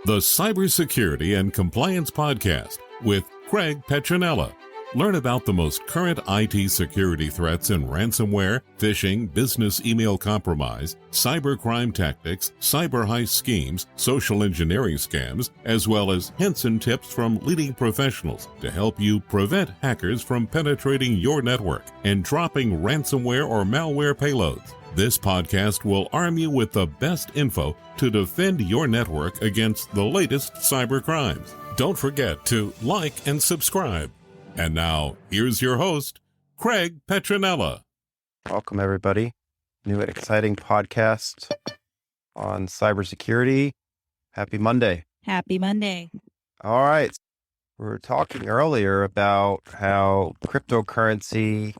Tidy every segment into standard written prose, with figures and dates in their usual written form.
the Cybersecurity and Compliance Podcast with Craig Petronella. Learn about the most current IT security threats in ransomware, phishing, business email compromise, cybercrime tactics, cyber heist schemes, social engineering scams, as well as hints and tips from leading professionals to help you prevent hackers from penetrating your network and dropping ransomware or malware payloads. This podcast will arm you with the best info to defend your network against the latest cyber crimes. Don't forget to like and subscribe. And now, here's your host, Craig Petronella. Welcome, everybody. New and exciting podcast on cybersecurity. Happy Monday. Happy Monday. All right. We were talking earlier about how cryptocurrency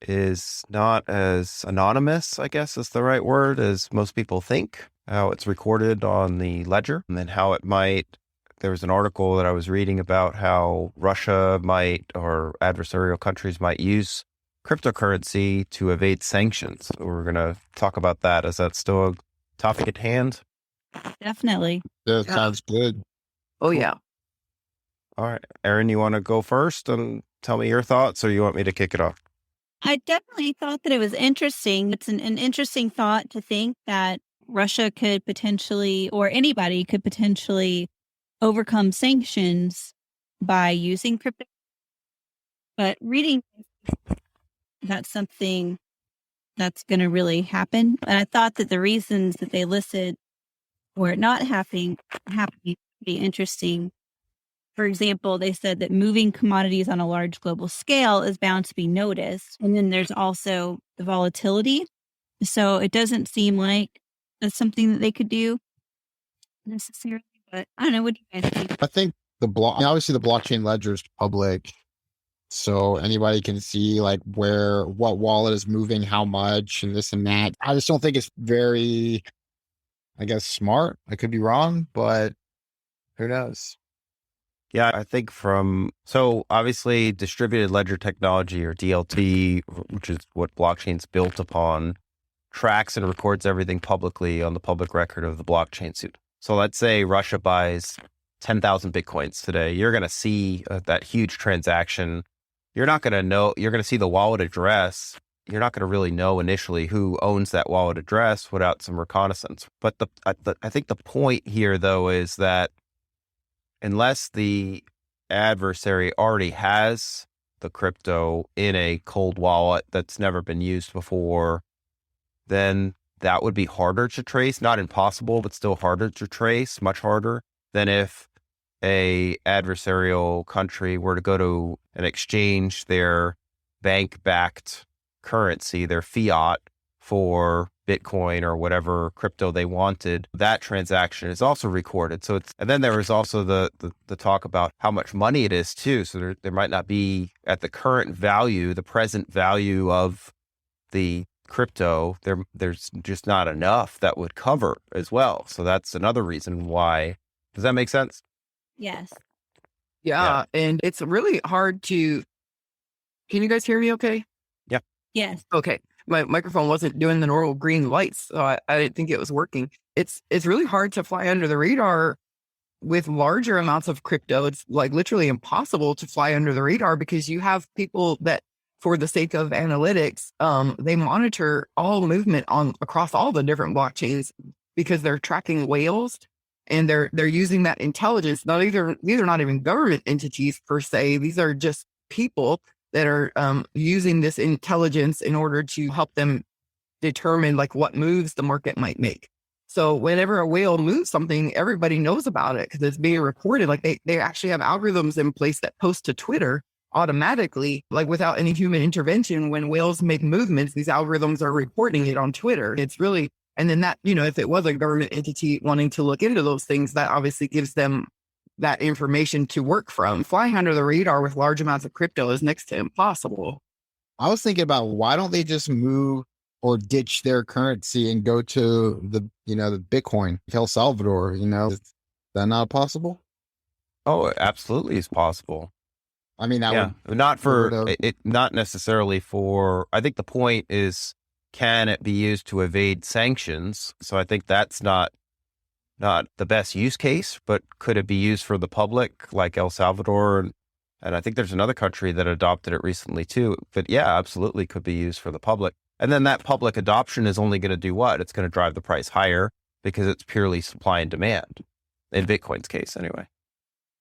is not as anonymous, I guess is the right word, as most people think, how it's recorded on the ledger, and then how it might. There was an article that I was reading about how Russia might, or adversarial countries might use cryptocurrency to evade sanctions. So we're going to talk about that. Is that still a topic at hand? Definitely. That sounds good. Oh, yeah. All right. Erin, you want to go first and tell me your thoughts, or you want me to kick it off? I definitely thought that it was interesting. It's an interesting thought to think that Russia could potentially, or anybody could potentially overcome sanctions by using crypto. But reading, that's something that's going to really happen. And I thought that the reasons that they listed were it not happening pretty interesting. For example, they said that moving commodities on a large global scale is bound to be noticed. And then there's also the volatility. So it doesn't seem like that's something that they could do necessarily. But I don't know. What do you guys think? I think obviously the blockchain ledger is public, so anybody can see like what wallet is moving, how much, and this and that. I just don't think it's very, I guess, smart. I could be wrong, but who knows? Yeah, I think so obviously distributed ledger technology, or DLT, which is what blockchain's built upon, tracks and records everything publicly on the public record of the blockchain suit. So let's say Russia buys 10,000 Bitcoins today. You're going to see that huge transaction. You're not going to know, you're going to see the wallet address. You're not going to really know initially who owns that wallet address without some reconnaissance. But I think the point here, though, is that unless the adversary already has the crypto in a cold wallet that's never been used before, then that would be harder to trace, not impossible, but still harder to trace, much harder than if a adversarial country were to go to and exchange their bank-backed currency, their fiat, for Bitcoin or whatever crypto they wanted. That transaction is also recorded. So and then there is also the talk about how much money it is too. So there might not be at the current value, the present value of the crypto, there's just not enough that would cover as well. So that's another reason why. Does that make sense? Yes. Yeah. And it's really hard can you guys hear me okay? Yeah. Yes. Okay. My microphone wasn't doing the normal green lights, so I didn't think it was working. It's really hard to fly under the radar with larger amounts of crypto. It's like literally impossible to fly under the radar because you have people that, for the sake of analytics, they monitor all movement across all the different blockchains because they're tracking whales, and they're using that intelligence. These are not even government entities per se. These are just people that are using this intelligence in order to help them determine like what moves the market might make. So whenever a whale moves something, everybody knows about it because it's being reported. Like they actually have algorithms in place that post to Twitter automatically, like without any human intervention. When whales make movements, these algorithms are reporting it on Twitter. It's really, and then that, if it was a government entity wanting to look into those things, that obviously gives them that information to work from. Flying under the radar with large amounts of crypto is next to impossible. I was thinking about why don't they just move or ditch their currency and go to the Bitcoin, El Salvador, is that not possible? Oh, it absolutely is possible. I mean, not necessarily for, I think the point is, can it be used to evade sanctions? So I think that's not not the best use case, but could it be used for the public like El Salvador? And I think there's another country that adopted it recently too. But yeah, absolutely could be used for the public. And then that public adoption is only going to do what? It's going to drive the price higher because it's purely supply and demand in Bitcoin's case anyway.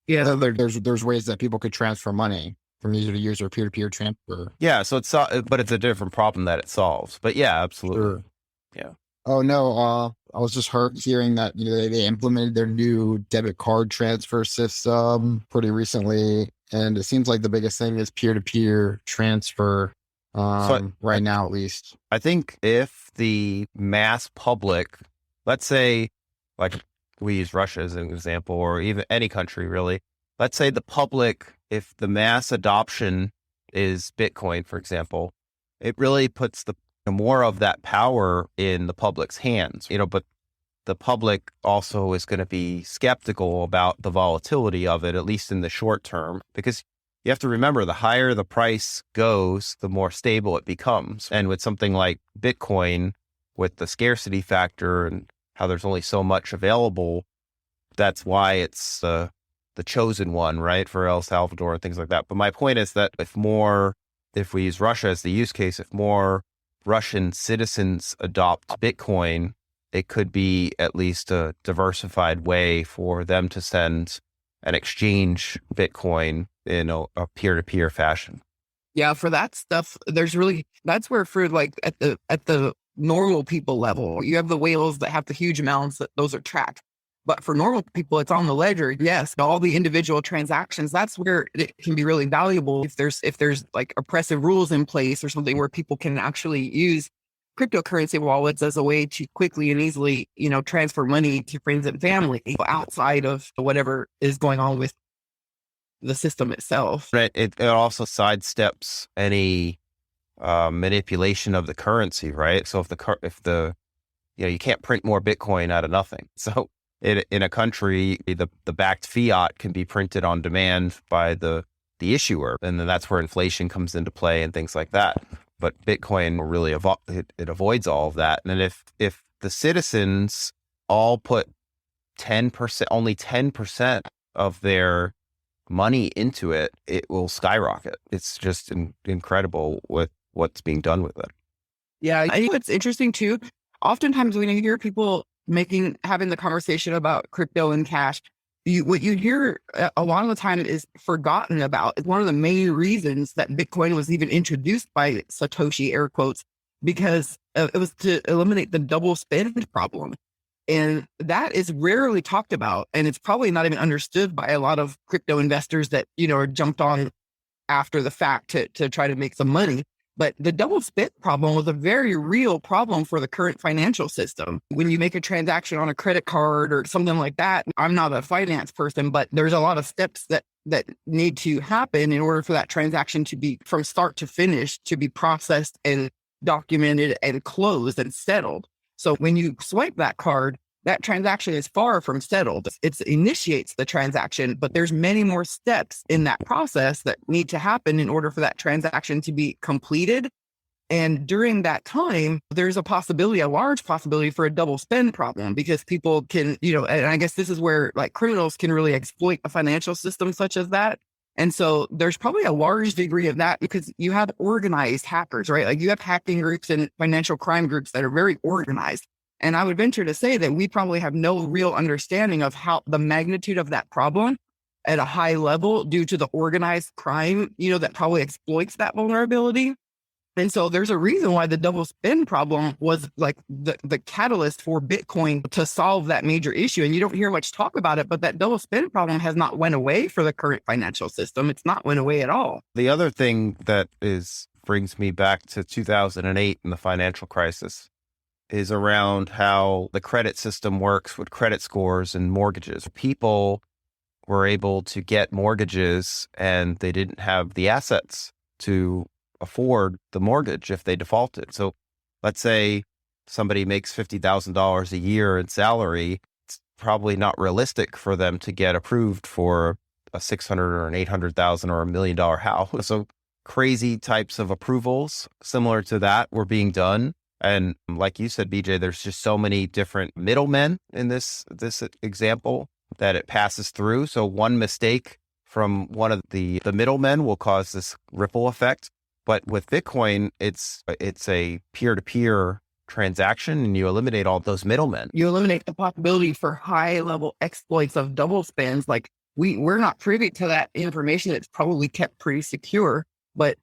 Yeah. There's ways that people could transfer money from user to user, peer-to-peer transfer. Yeah. So but it's a different problem that it solves. But yeah, absolutely. Sure. Yeah. Oh no, I was just hearing that they implemented their new debit card transfer system pretty recently, and it seems like the biggest thing is peer-to-peer transfer right now, at least. I think if the mass public, let's say, like we use Russia as an example, or even any country really, let's say the public, if the mass adoption is Bitcoin, for example, it really puts more of that power in the public's hands, but the public also is going to be skeptical about the volatility of it, at least in the short term, because you have to remember the higher the price goes, the more stable it becomes. And with something like Bitcoin, with the scarcity factor and how there's only so much available, that's why it's the chosen one, right, for El Salvador and things like that. But my point is that if we use Russia as the use case, if more Russian citizens adopt Bitcoin, it could be at least a diversified way for them to send and exchange Bitcoin in a peer-to-peer fashion. Yeah, for that stuff, that's where for like at the normal people level, you have the whales that have the huge amounts that those are tracked. But for normal people, it's on the ledger. Yes, all the individual transactions, that's where it can be really valuable if there's like oppressive rules in place or something where people can actually use cryptocurrency wallets as a way to quickly and easily, transfer money to friends and family outside of whatever is going on with the system itself. Right. It also sidesteps any manipulation of the currency, right? So if you can't print more Bitcoin out of nothing. So in a country, the backed fiat can be printed on demand by the issuer. And then that's where inflation comes into play and things like that. But Bitcoin really it avoids all of that. And if the citizens all put 10%, only 10% of their money into it, it will skyrocket. It's just incredible with what's being done with it. Yeah, I think what's interesting too, oftentimes when you hear people having the conversation about crypto and cash, what you hear a lot of the time is forgotten about. It's one of the main reasons that Bitcoin was even introduced by Satoshi, air quotes, because it was to eliminate the double spend problem. And that is rarely talked about. And it's probably not even understood by a lot of crypto investors that, are jumped on after the fact to try to make some money. But the double spend problem was a very real problem for the current financial system. When you make a transaction on a credit card or something like that, I'm not a finance person, but there's a lot of steps that need to happen in order for that transaction to be from start to finish, to be processed and documented and closed and settled. So when you swipe that card, that transaction is far from settled. It initiates the transaction, but there's many more steps in that process that need to happen in order for that transaction to be completed. And during that time, there's a large possibility for a double spend problem because people can, and I guess this is where like criminals can really exploit a financial system such as that. And so there's probably a large degree of that because you have organized hackers, right? Like you have hacking groups and financial crime groups that are very organized. And I would venture to say that we probably have no real understanding of how the magnitude of that problem at a high level due to the organized crime, that probably exploits that vulnerability. And so there's a reason why the double spend problem was like the catalyst for Bitcoin to solve that major issue. And you don't hear much talk about it, but that double spend problem has not went away for the current financial system. It's not went away at all. The other thing that brings me back to 2008 and the financial crisis is around how the credit system works with credit scores and mortgages. People were able to get mortgages and they didn't have the assets to afford the mortgage if they defaulted. So let's say somebody makes $50,000 a year in salary. It's probably not realistic for them to get approved for a $600,000 or an $800,000 or $1 million house. So crazy types of approvals similar to that were being done. And like you said, BJ, there's just so many different middlemen in this example that it passes through. So one mistake from one of the middlemen will cause this ripple effect. But with Bitcoin, it's a peer-to-peer transaction, and you eliminate all those middlemen. You eliminate the possibility for high level exploits of double spends. Like we're not privy to that information. It's probably kept pretty secure, but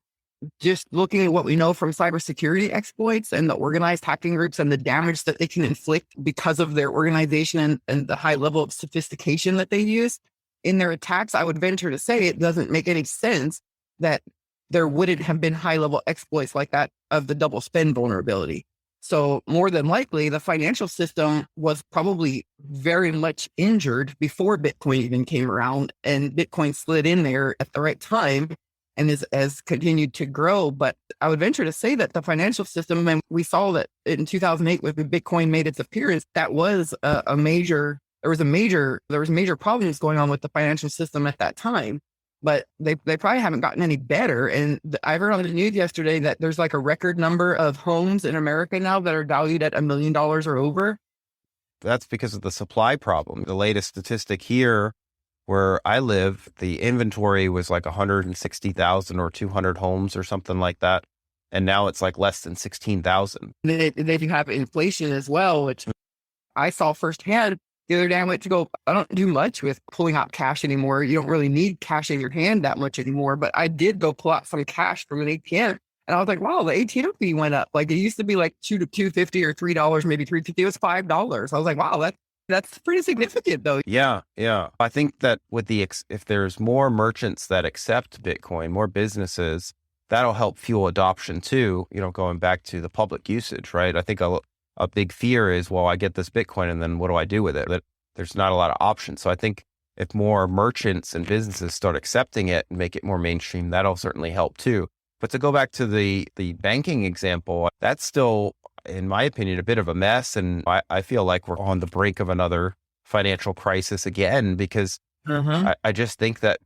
just looking at what we know from cybersecurity exploits and the organized hacking groups and the damage that they can inflict because of their organization and the high level of sophistication that they use in their attacks, I would venture to say it doesn't make any sense that there wouldn't have been high level exploits like that of the double spend vulnerability. So more than likely, the financial system was probably very much injured before Bitcoin even came around, and Bitcoin slid in there at the right time and has continued to grow. But I would venture to say that the financial system, and we saw that in 2008 when Bitcoin made its appearance, that was there was major problems going on with the financial system at that time. But they probably haven't gotten any better. And I heard on the news yesterday that there's like a record number of homes in America now that are valued at $1 million or over. That's because of the supply problem. The latest statistic here where I live, the inventory was like 160,000 or 200 homes or something like that. And now it's like less than 16,000. They have inflation as well, which I saw firsthand. The other day I went to go, I don't do much with pulling out cash anymore. You don't really need cash in your hand that much anymore, but I did go pull out some cash from an ATM. And I was like, wow, the ATM fee went up. Like it used to be like $2 to $2.50 or $3, maybe $3.50. It was $5. I was like, wow, that's pretty significant though. Yeah. I think that with if there's more merchants that accept Bitcoin, more businesses, that'll help fuel adoption too, going back to the public usage, right? I think a big fear is, well, I get this Bitcoin and then what do I do with it? That there's not a lot of options. So I think if more merchants and businesses start accepting it and make it more mainstream, that'll certainly help too. But to go back to the banking example, that's still, in my opinion, a bit of a mess. And I feel like we're on the brink of another financial crisis again, because I just think that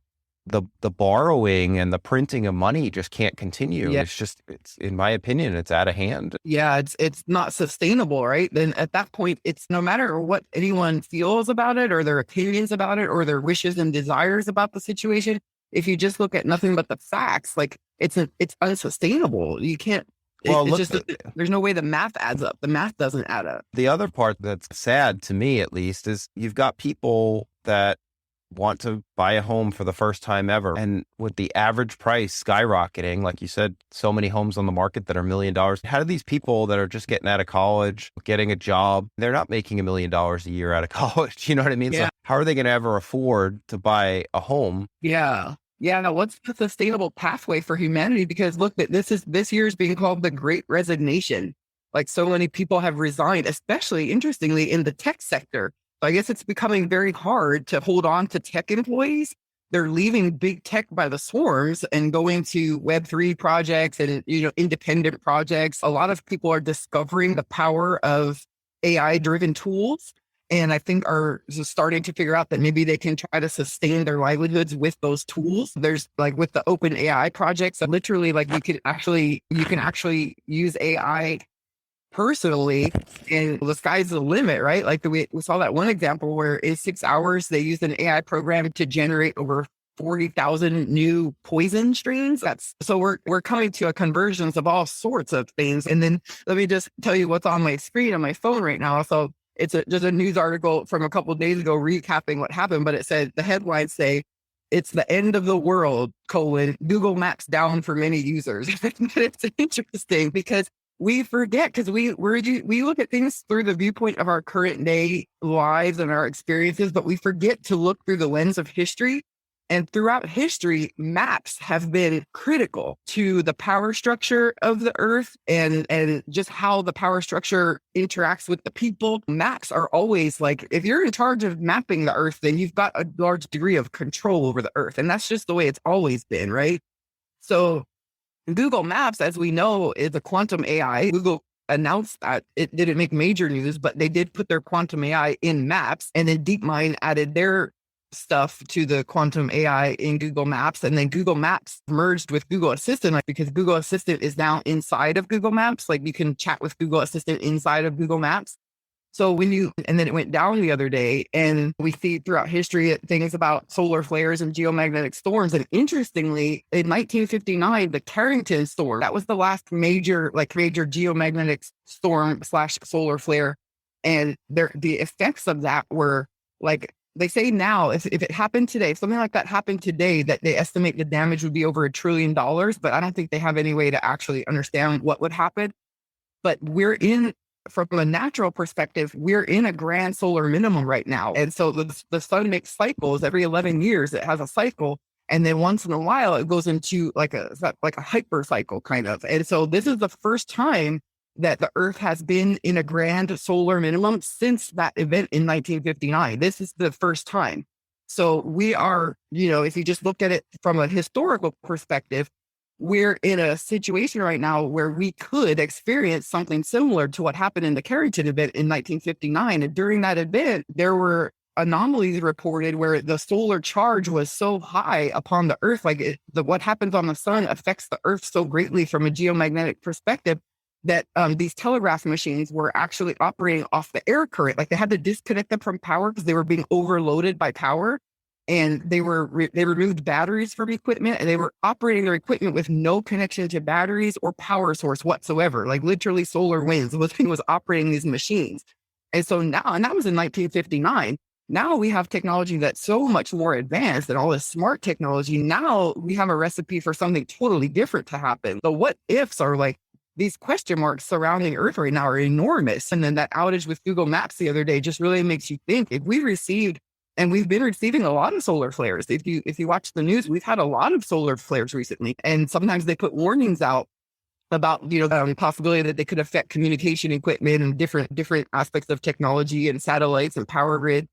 the borrowing and the printing of money just can't continue. Yeah. It's in my opinion, it's out of hand. Yeah, it's not sustainable, right? Then at that point, it's no matter what anyone feels about it or their opinions about it or their wishes and desires about the situation. If you just look at nothing but the facts, like it's unsustainable. You can't. There's no way the math adds up. The math doesn't add up. The other part that's sad to me, at least, is you've got people that want to buy a home for the first time ever. And with the average price skyrocketing, like you said, so many homes on the market that are $1 million. How do these people that are just getting out of college, getting a job, they're not making $1 million a year out of college. You know what I mean? Yeah. So how are they going to ever afford to buy a home? Yeah. Now what's the sustainable pathway for humanity? Because look, this year is being called the Great Resignation. Like so many people have resigned, especially interestingly in the tech sector. I guess it's becoming very hard to hold on to tech employees. They're leaving big tech by the swarms and going to Web3 projects and, independent projects. A lot of people are discovering the power of AI-driven tools. And I think are starting to figure out that maybe they can try to sustain their livelihoods with those tools. There's like with the open AI projects, literally like you can actually use AI personally, and the sky's the limit, right? Like we saw that one example where in 6 hours, they used an AI program to generate over 40,000 new poison strains. So we're coming to a convergence of all sorts of things. And then let me just tell you what's on my screen on my phone right now. So it's just a news article from a couple of days ago recapping what happened, but it said the headlines say, "It's the end of the world, Google Maps down for many users." It's interesting because we forget, because we look at things through the viewpoint of our current day lives and our experiences, but we forget to look through the lens of history. And throughout history, maps have been critical to the power structure of the earth and just how the power structure interacts with the people. Maps are always like, if you're in charge of mapping the earth, then you've got a large degree of control over the earth. And that's just the way it's always been, right? So Google Maps, as we know, is a quantum AI. Google announced that it didn't make major news, but they did put their quantum AI in Maps, and then DeepMind added their stuff to the quantum AI in Google Maps. And then Google Maps merged with Google Assistant, like, because Google Assistant is now inside of Google Maps. Like, you can chat with Google Assistant inside of Google Maps. So and then it went down the other day, and we see throughout history things about solar flares and geomagnetic storms. And interestingly, in 1959, the Carrington storm, that was the last major geomagnetic storm / solar flare. And the effects of that were, like, they say now, if it happened today, if something like that happened today, that they estimate the damage would be over $1 trillion, but I don't think they have any way to actually understand what would happen. But from a natural perspective, we're in a grand solar minimum right now. And so the sun makes cycles every 11 years. It has a cycle. And then once in a while, it goes into like a hyper cycle kind of. And so this is the first time that the Earth has been in a grand solar minimum since that event in 1959. This is the first time. So we are, if you just look at it from a historical perspective, we're in a situation right now where we could experience something similar to what happened in the Carrington event in 1959. And during that event, there were anomalies reported where the solar charge was so high upon the Earth, what happens on the sun affects the Earth so greatly from a geomagnetic perspective, that these telegraph machines were actually operating off the air current. Like, they had to disconnect them from power because they were being overloaded by power. And they removed batteries from equipment, and they were operating their equipment with no connection to batteries or power source whatsoever. Like, literally solar winds was operating these machines. And so now, and that was in 1959. Now we have technology that's so much more advanced, and all this smart technology. Now we have a recipe for something totally different to happen. The what ifs are, like, these question marks surrounding Earth right now are enormous. And then that outage with Google Maps the other day just really makes you think, if we received, and we've been receiving a lot of solar flares. If you watch the news, we've had a lot of solar flares recently. And sometimes they put warnings out about, the possibility that they could affect communication equipment and different aspects of technology and satellites and power grid.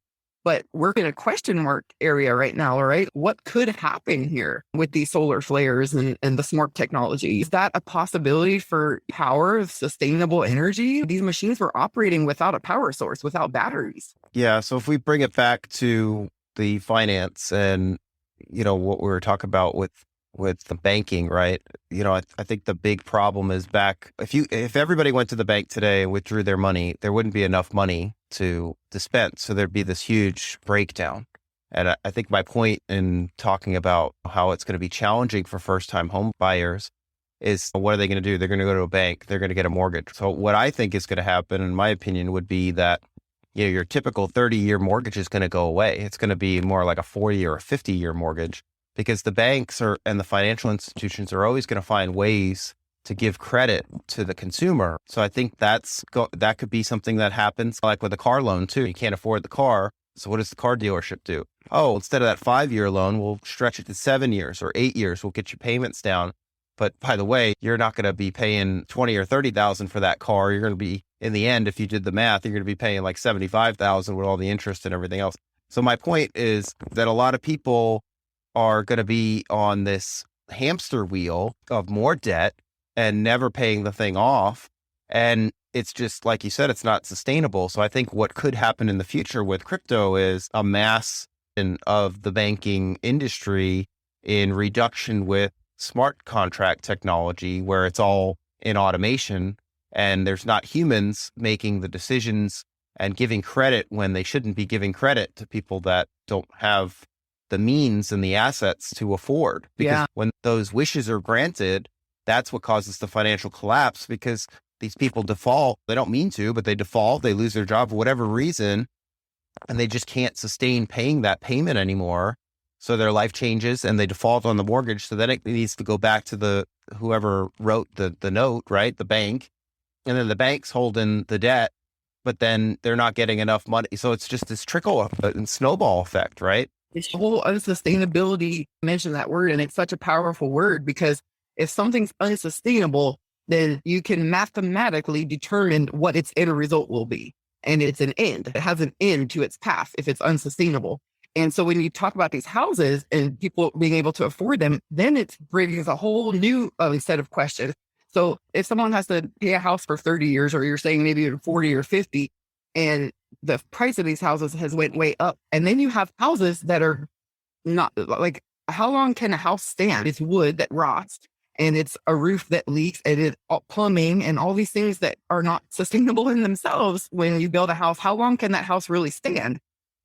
But we're in a question mark area right now, all right? What could happen here with these solar flares and the smart technology? Is that a possibility for power of sustainable energy? These machines were operating without a power source, without batteries. Yeah. So if we bring it back to the finance and, what we were talking about with the banking, right? I think the big problem is if everybody went to the bank today and withdrew their money, there wouldn't be enough money to dispense. So there'd be this huge breakdown. And I think my point in talking about how it's going to be challenging for first-time home buyers is, what are they going to do? They're going to go to a bank. They're going to get a mortgage. So what I think is going to happen, in my opinion, would be that your typical 30-year mortgage is going to go away. It's going to be more like a 40 or a 50-year mortgage, because the banks and the financial institutions are always going to find ways to give credit to the consumer. So I think that could be something that happens, like with a car loan too. You can't afford the car. So what does the car dealership do? Oh, instead of that 5-year loan, we'll stretch it to 7 years or 8 years. We'll get your payments down. But by the way, you're not going to be paying $20,000 or $30,000 for that car. You're going to be, in the end, if you did the math, you're going to be paying like $75,000 with all the interest and everything else. So my point is that a lot of people are going to be on this hamster wheel of more debt and never paying the thing off. And it's just, like you said, it's not sustainable. So I think what could happen in the future with crypto is a mass of the banking industry in reduction with smart contract technology, where it's all in automation and there's not humans making the decisions and giving credit when they shouldn't be giving credit to people that don't have the means and the assets to afford. Because when those wishes are granted, that's what causes the financial collapse, because these people default. They don't mean to, but they default. They lose their job for whatever reason, and they just can't sustain paying that payment anymore. So their life changes and they default on the mortgage. So then it needs to go back to whoever wrote the note, right? The bank. And then the bank's holding the debt, but then they're not getting enough money. So it's just this trickle and snowball effect, right? This whole unsustainability, mention that word, and it's such a powerful word, because if something's unsustainable, then you can mathematically determine what its end result will be. And it's an end. It has an end to its path if it's unsustainable. And so when you talk about these houses and people being able to afford them, then it brings a whole new set of questions. So if someone has to pay a house for 30 years, or you're saying maybe 40 or 50, and the price of these houses has went way up. And then you have houses that are not like, how long can a house stand? It's wood that rots, and it's a roof that leaks, and it's plumbing and all these things that are not sustainable in themselves. When you build a house, how long can that house really stand?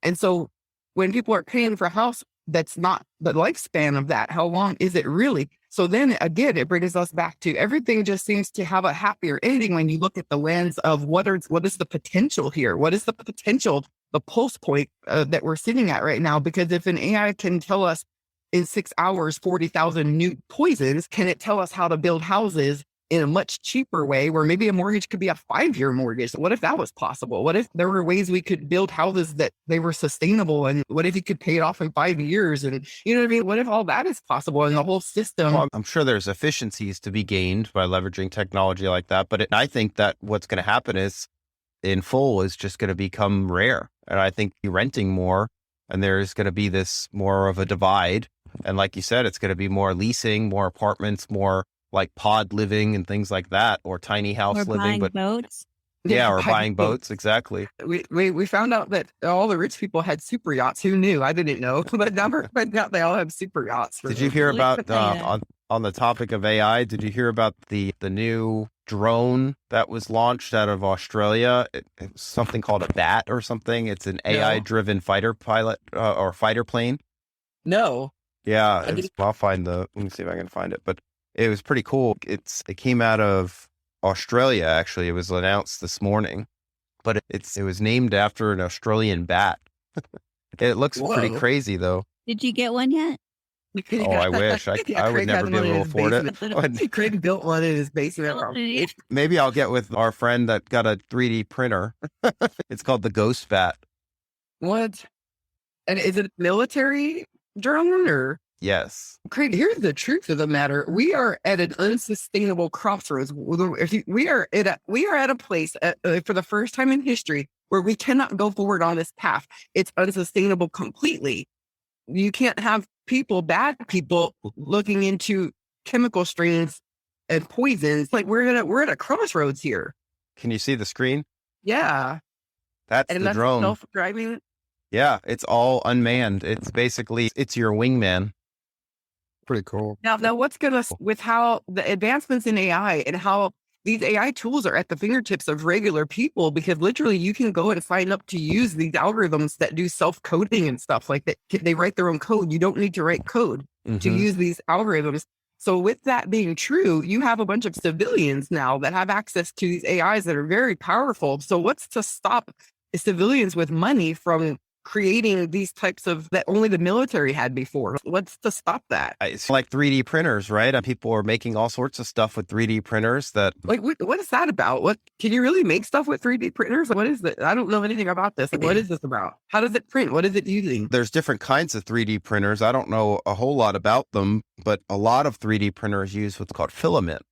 And so when people are paying for a house that's not the lifespan of that, how long is it really? So then again, it brings us back to everything just seems to have a happier ending when you look at the lens of what is the potential here? What is the potential, the pulse point that we're sitting at right now? Because if an AI can tell us in 6 hours, 40,000 new poisons, can it tell us how to build houses in a much cheaper way, where maybe a mortgage could be a 5-year mortgage? What if that was possible? What if there were ways we could build houses that they were sustainable? And what if you could pay it off in 5 years? And you know what I mean? What if all that is possible and the whole system? Well, I'm sure there's efficiencies to be gained by leveraging technology like that. But I think that what's going to happen is in full is just going to become rare. And I think you're renting more, and there's going to be this more of a divide. And like you said, it's going to be more leasing, more apartments, more like pod living and things like that, or tiny house Or living. buying But boats. yeah, or buying boats. Exactly. We found out that all the rich people had super yachts. Who knew? I didn't know, but now we're finding out they all have super yachts. Did you hear about on the topic of AI? Did you hear about the new drone that was launched out of Australia? It's something called a BAT or something. It's an AI driven fighter pilot or fighter plane. No. Yeah, I'll find let me see if I can find it. But it was pretty cool. It came out of Australia, actually. It was announced this morning, but it was named after an Australian bat. It looks pretty crazy, though. Did you get one yet? Oh, I wish. I would never be able to afford it. Craig built one in his basement. Maybe I'll get with our friend that got a 3D printer. It's called the Ghost Bat. What? And is it military drone or? Yes. Craig, here's the truth of the matter. We are at an unsustainable crossroads. We are at a place for the first time in history where we cannot go forward on this path. It's unsustainable completely. You can't have bad people looking into chemical strains and poisons. Like we're at a crossroads here. Can you see the screen? Yeah. That's the drone. Self-driving. Yeah, it's all unmanned. It's basically, it's your wingman. Pretty cool. Now what's with how the advancements in AI and how these AI tools are at the fingertips of regular people, because literally you can go and sign up to use these algorithms that do self-coding and stuff like that. They write their own code. You don't need to write code to use these algorithms. So with that being true, you have a bunch of civilians now that have access to these AIs that are very powerful. So what's to stop civilians with money from creating these types of that only the military had before? What's to stop that? It's like 3D printers, right? People are making all sorts of stuff with 3D printers that... Like, what is that about? What can you really make stuff with 3D printers? What is it? I don't know anything about this. Like, what is this about? How does it print? What is it using? There's different kinds of 3D printers. I don't know a whole lot about them, but a lot of 3D printers use what's called filament.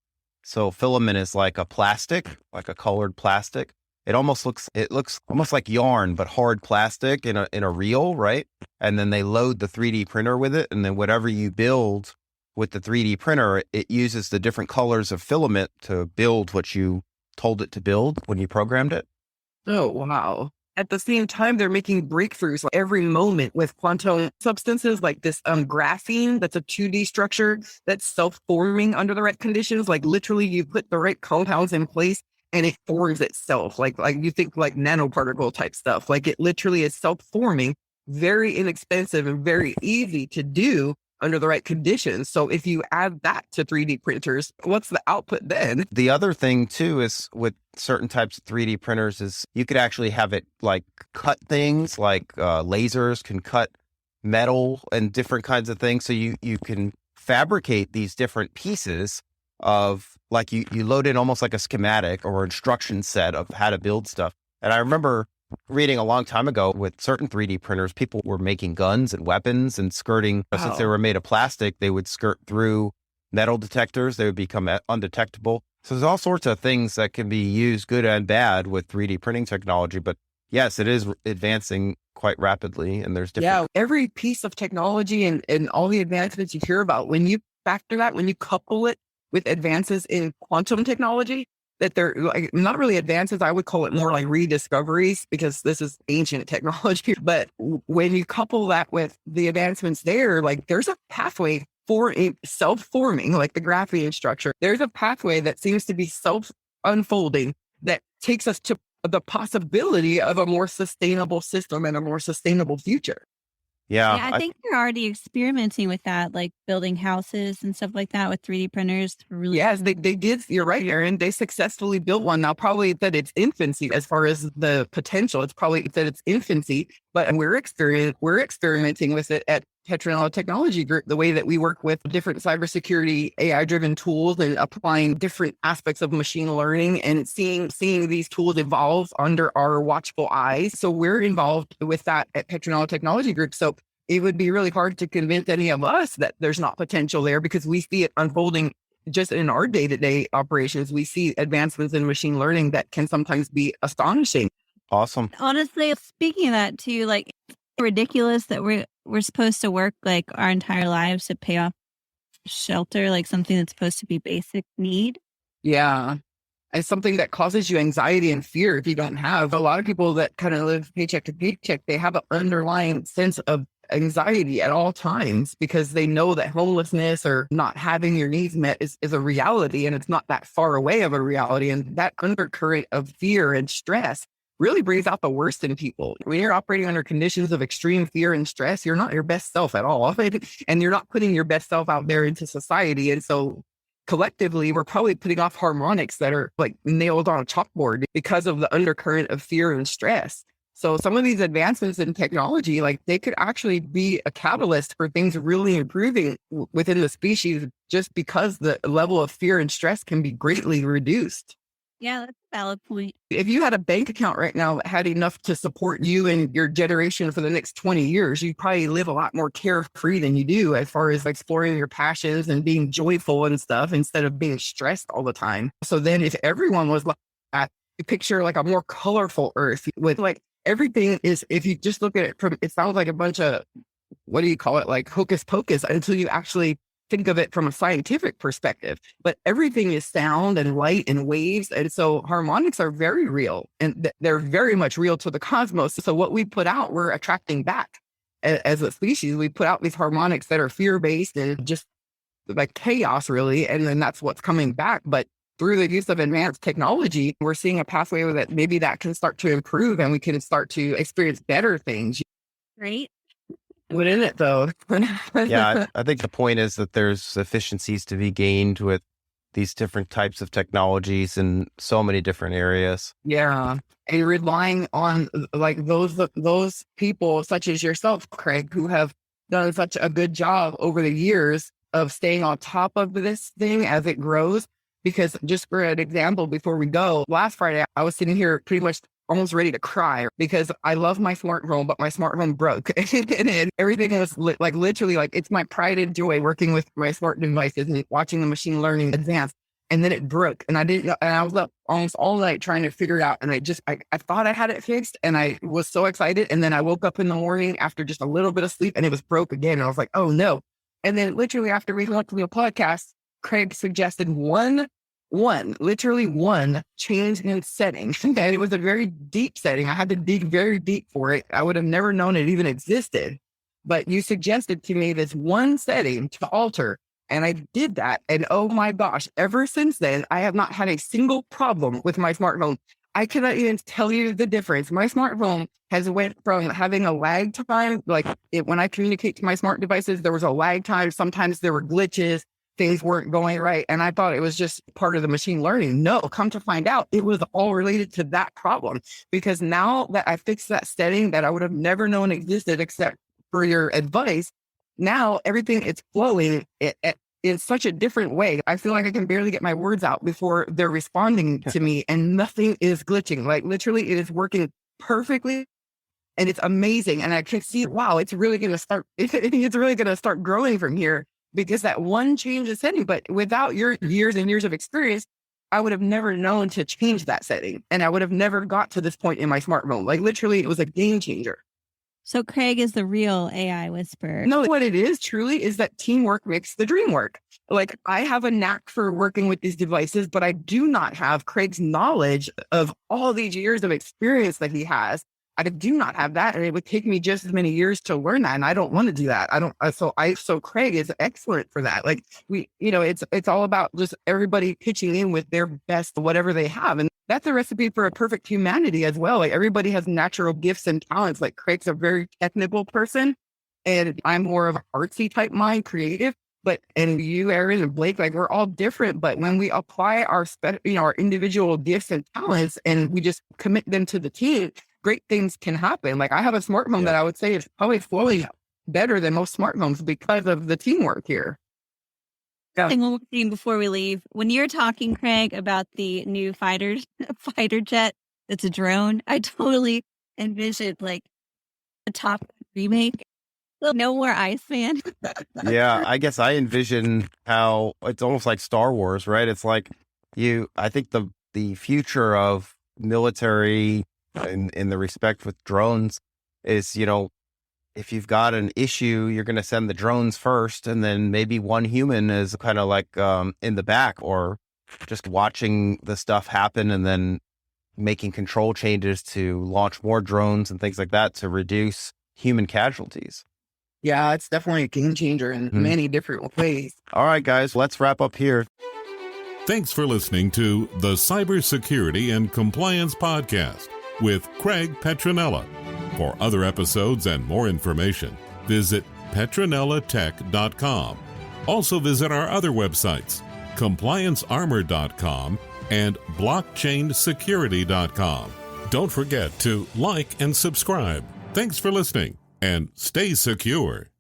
So filament is like a plastic, like a colored plastic. It looks almost like yarn, but hard plastic in a reel, right? And then they load the 3D printer with it. And then whatever you build with the 3D printer, it uses the different colors of filament to build what you told it to build when you programmed it. Oh, wow. At the same time, they're making breakthroughs like every moment with quantum substances like this graphene that's a 2D structure that's self-forming under the right conditions. Like literally you put the right compounds in place and it forms itself, like you think like nanoparticle type stuff. Like it literally is self-forming, very inexpensive and very easy to do under the right conditions. So if you add that to 3D printers, what's the output then? The other thing too is with certain types of 3D printers is you could actually have it like cut things, like lasers can cut metal and different kinds of things. So you can fabricate these different pieces of like you load in almost like a schematic or instruction set of how to build stuff. And I remember reading a long time ago with certain 3D printers, people were making guns and weapons and skirting. Since they were made of plastic, they would skirt through metal detectors. They would become undetectable. So there's all sorts of things that can be used good and bad with 3D printing technology. But yes, it is advancing quite rapidly. And there's different. Yeah, every piece of technology and all the advancements you hear about, when you factor that, when you couple it with advances in quantum technology, that they're like not really advances. I would call it more like rediscoveries because this is ancient technology. But when you couple that with the advancements there, like there's a pathway for a self-forming, like the graphene structure. There's a pathway that seems to be self-unfolding that takes us to the possibility of a more sustainable system and a more sustainable future. Yeah, I think they're already experimenting with that, like building houses and stuff like that with 3D printers. Yes, they did. You're right, Erin. They successfully built one. Now, probably that it's infancy as far as the potential. It's probably that it's infancy, but we're experimenting with it at Petronella Technology Group, the way that we work with different cybersecurity AI-driven tools and applying different aspects of machine learning and seeing these tools evolve under our watchful eyes. So we're involved with that at Petronella Technology Group. So it would be really hard to convince any of us that there's not potential there because we see it unfolding just in our day-to-day operations. We see advancements in machine learning that can sometimes be astonishing. awesome. Honestly, speaking of that too, like it's ridiculous that we're supposed to work like our entire lives to pay off shelter, like something that's supposed to be basic need. Yeah. And something that causes you anxiety and fear if you don't have. A lot of people that kind of live paycheck to paycheck, they have an underlying sense of anxiety at all times because they know that homelessness or not having your needs met is a reality, and it's not that far away of a reality. And that undercurrent of fear and stress really brings out the worst in people. When you're operating under conditions of extreme fear and stress, you're not your best self at all. And you're not putting your best self out there into society. And so collectively, we're probably putting off harmonics that are like nailed on a chalkboard because of the undercurrent of fear and stress. So some of these advancements in technology, like they could actually be a catalyst for things really improving within the species just because the level of fear and stress can be greatly reduced. Yeah, that's a valid point. If you had a bank account right now that had enough to support you and your generation for the next 20 years, you'd probably live a lot more carefree than you do as far as exploring your passions and being joyful and stuff instead of being stressed all the time. So then if everyone was like that, you picture like a more colorful earth with like everything is, if you just look at it from, it sounds like a bunch of, what do you call it? Like hocus pocus until you actually think of it from a scientific perspective, but everything is sound and light and waves. And so harmonics are very real and they're very much real to the cosmos. So what we put out, we're attracting back as a species. We put out these harmonics that are fear-based and just like chaos really. And then that's what's coming back. But through the use of advanced technology, we're seeing a pathway that maybe that can start to improve and we can start to experience better things. Right? Wouldn't it though? Yeah, I think the point is that there's efficiencies to be gained with these different types of technologies in so many different areas. Yeah. And relying on like those people such as yourself, Craig, who have done such a good job over the years of staying on top of this thing as it grows. Because just for an example, before we go, last Friday, I was sitting here pretty much almost ready to cry because I love my smart home, but my smart home broke and everything was like literally like it's my pride and joy working with my smart devices and watching the machine learning advance. And then it broke and I didn't know. And I was up almost all night trying to figure it out. And I thought I had it fixed and I was so excited. And then I woke up in the morning after just a little bit of sleep and it was broke again. And I was like, oh no. And then literally after we went to the podcast, Craig suggested literally one change in setting. And it was a very deep setting. I had to dig very deep for it. I would have never known it even existed. But you suggested to me this one setting to alter. And I did that. And oh my gosh, ever since then, I have not had a single problem with my smartphone. I cannot even tell you the difference. My smartphone has went from having a lag time, like when I communicate to my smart devices, there was a lag time. Sometimes there were glitches. Things weren't going right. And I thought it was just part of the machine learning. No, come to find out, it was all related to that problem. Because now that I fixed that setting that I would have never known existed except for your advice, now everything is flowing in such a different way. I feel like I can barely get my words out before they're responding to me and nothing is glitching. Like literally it is working perfectly. And it's amazing. And I can see, wow, it's really going to start growing from here. Because that one change of setting, but without your years and years of experience, I would have never known to change that setting. And I would have never got to this point in my smartphone. Like literally, it was a game changer. So Craig is the real AI whisperer. No, what it is truly is that teamwork makes the dream work. Like, I have a knack for working with these devices, but I do not have Craig's knowledge of all these years of experience that he has. I do not have that. And it would take me just as many years to learn that. And I don't want to do that. So Craig is excellent for that. Like, it's all about just everybody pitching in with their best, whatever they have. And that's a recipe for a perfect humanity as well. Like, everybody has natural gifts and talents. Like, Craig's a very technical person, and I'm more of an artsy type mind, creative. And you, Erin, and Blake, like, we're all different. But when we apply our individual gifts and talents, and we just commit them to the team, great things can happen. Like, I have a smartphone that I would say is probably flowing better than most smartphones because of the teamwork here. Yeah. One more thing before we leave. When you're talking, Craig, about the new fighter jet that's a drone, I totally envisioned like a Top Gun remake. No more Iceman. Yeah, I guess I envision how it's almost like Star Wars, right? It's like I think the future of military in the respect with drones is, if you've got an issue, you're going to send the drones first, and then maybe one human is kind of like in the back, or just watching the stuff happen and then making control changes to launch more drones and things like that to reduce human casualties. Yeah, it's definitely a game changer in many different ways. All right, guys, let's wrap up here. Thanks for listening to the Cybersecurity and Compliance Podcast with Craig Petronella. For other episodes and more information, visit petronellatech.com. Also visit our other websites, compliancearmor.com and blockchainsecurity.com. Don't forget to like and subscribe. Thanks for listening, and stay secure.